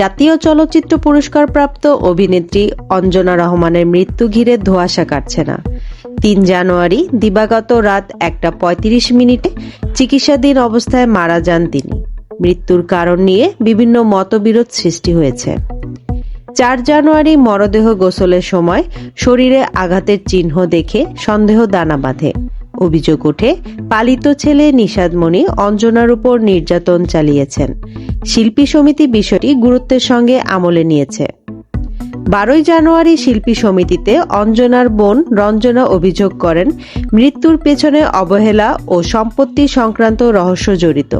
জাতীয় চলচ্চিত্র পুরস্কার প্রাপ্ত অভিনেত্রী অঞ্জনা রহমানের মৃত্যু ঘিরে ধোঁয়াশা কাটছে না। ৩ জানুয়ারি দিবাগত রাত 1:35 চিকিৎসাধীন অবস্থায় মারা যান তিনি। মৃত্যুর কারণ নিয়ে বিভিন্ন মতবিরোধ সৃষ্টি হয়েছে। 4 জানুয়ারি মরদেহ গোসলের সময় শরীরে আঘাতের চিহ্ন দেখে সন্দেহ দানা বাঁধে। অভিযোগ ওঠে, পালিত ছেলে নিশাদমণি অঞ্জনার উপর নির্যাতন চালিয়েছেন। শিল্পী সমিতি বিষয়টি গুরুত্বের সঙ্গে আমলে নিয়েছে। 12 জানুয়ারি শিল্পী সমিতিতে অঞ্জনার বোন রঞ্জনা অভিযোগ করেন, মৃত্যুর পেছনে অবহেলা ও সম্পত্তি সংক্রান্ত রহস্য জড়িত।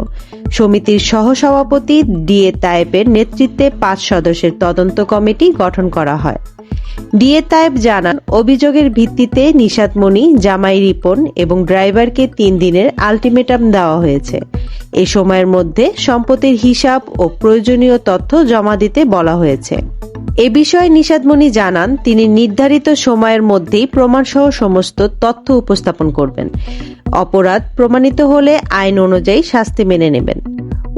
সমিতির সহসভাপতি ডিএ তায়েবের নেতৃত্বে 5 সদস্যের তদন্ত কমিটি গঠন করা হয়। ডিএ তায়েব জানান, অভিযোগের ভিত্তিতে নিশাদমণি, জামাই রিপন এবং ড্রাইভারকে 3 দিনের আলটিমেটাম দেওয়া হয়েছে। এ সময়ের মধ্যে সম্পত্তির হিসাব ও প্রয়োজনীয় তথ্য জমা দিতে বলা হয়েছে। এ বিষয়ে নিশাদমণি জানান, তিনি নির্ধারিত সময়ের মধ্যেই প্রমাণসহ সমস্ত তথ্য উপস্থাপন করবেন। অপরাধ প্রমাণিত হলে আইন অনুযায়ী শাস্তি মেনে নেবেন।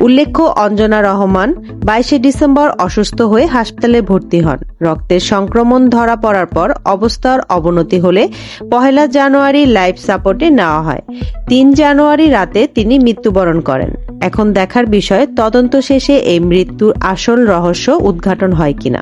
উল্লেখ্য, অঞ্জনা রহমান 22 ডিসেম্বর অসুস্থ হয়ে হাসপাতালে ভর্তি হন। রক্তের সংক্রমণ ধরা পড়ার পর অবস্থার অবনতি হলে 1 জানুয়ারি লাইফ সাপোর্টে নেওয়া হয়। 3 জানুয়ারি রাতে তিনি মৃত্যুবরণ করেন। এখন দেখার বিষয়, তদন্ত শেষে এই মৃত্যুর আসল রহস্য উদ্ঘাটন হয় কিনা।